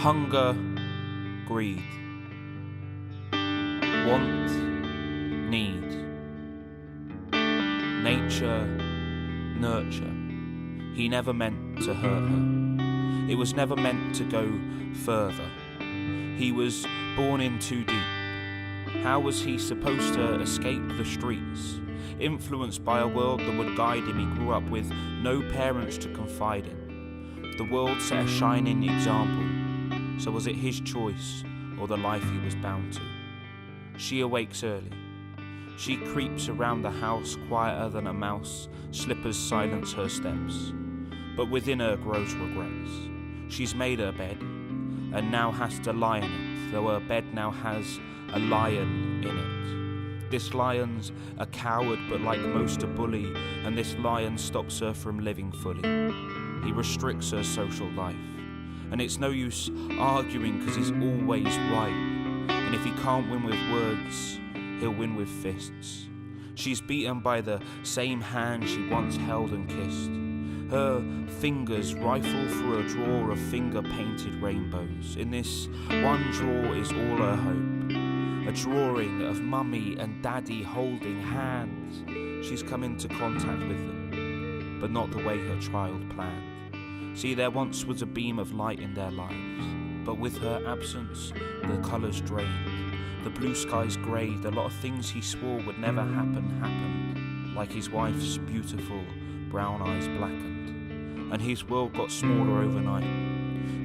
Hunger, greed, want, need, nature, nurture. He never meant to hurt her. It was never meant to go further. He was born in too deep. How was he supposed to escape the streets? Influenced by a world that would guide him, he grew up with no parents to confide in. The world set a shining example. So was it his choice or the life he was bound to? She awakes early. She creeps around the house quieter than a mouse. Slippers silence her steps. But within her grows regrets. She's made her bed and now has to lie in it, though her bed now has a lion in it. This lion's a coward, but like most a bully, and this lion stops her from living fully. He restricts her social life, and it's no use arguing because he's always right. And if he can't win with words, he'll win with fists. She's beaten by the same hand she once held and kissed. Her fingers rifle through a drawer of finger-painted rainbows. In this one drawer is all her hope. A drawing of mummy and daddy holding hands. She's come into contact with them, but not the way her child planned. See, there once was a beam of light in their lives, but with her absence, the colours drained. The blue skies greyed. A lot of things he swore would never happen happened, like his wife's beautiful brown eyes blackened, and his world got smaller overnight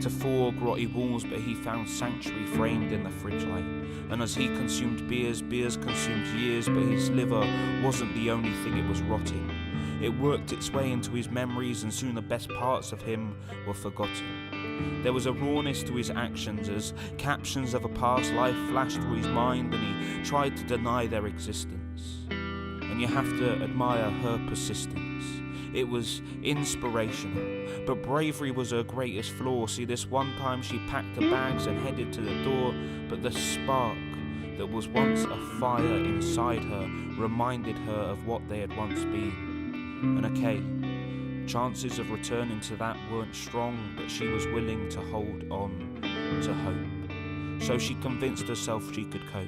to 4 grotty walls, but he found sanctuary framed in the fridge light. And as he consumed beers consumed years, but his liver wasn't the only thing it was rotting. It worked its way into his memories, and soon the best parts of him were forgotten. There was a rawness to his actions as captions of a past life flashed through his mind, and he tried to deny their existence. And you have to admire her persistence. It was inspirational, but bravery was her greatest flaw. See, this one time she packed her bags and headed to the door, but the spark that was once a fire inside her reminded her of what they had once been. And okay, chances of returning to that weren't strong, but she was willing to hold on to hope. So she convinced herself she could cope.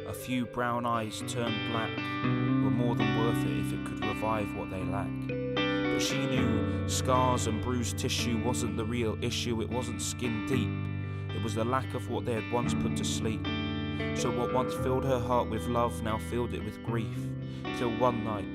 A few brown eyes turned black were more than worth it if it could revive what they lack. But she knew scars and bruised tissue wasn't the real issue. It wasn't skin deep. It was the lack of what they had once put to sleep. So what once filled her heart with love now filled it with grief. Till one night,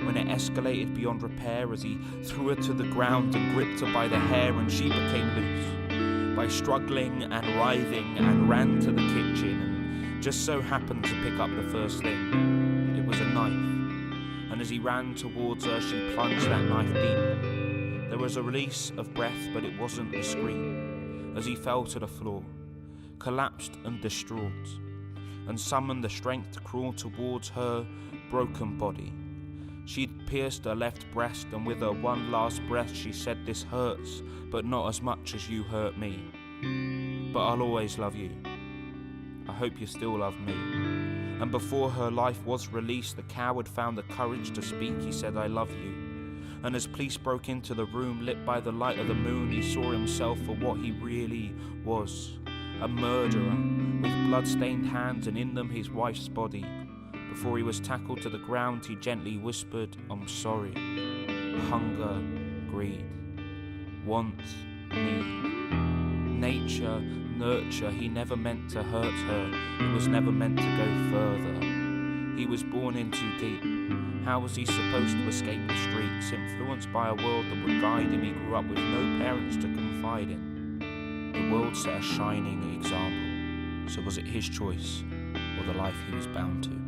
when it escalated beyond repair, as he threw her to the ground and gripped her by the hair, and she became loose. By struggling and writhing, and ran to the kitchen, and just so happened to pick up the first thing. It was a knife. And as he ran towards her, she plunged that knife deep. There was a release of breath, but it wasn't a scream. As he fell to the floor, collapsed and distraught, and summoned the strength to crawl towards her broken body. She'd pierced her left breast, and with her one last breath she said, "This hurts, but not as much as you hurt me. But I'll always love you. I hope you still love me." And before her life was released, the coward found the courage to speak. He said, "I love you." And as police broke into the room, lit by the light of the moon, he saw himself for what he really was. A murderer, with blood-stained hands, and in them his wife's body. Before he was tackled to the ground, he gently whispered, "I'm sorry." Hunger, greed, want, need, nature, nurture. He never meant to hurt her. It was never meant to go further. He was born in too deep. How was he supposed to escape the streets? Influenced by a world that would guide him, he grew up with no parents to confide in. The world set a shining example. So was it his choice or the life he was bound to?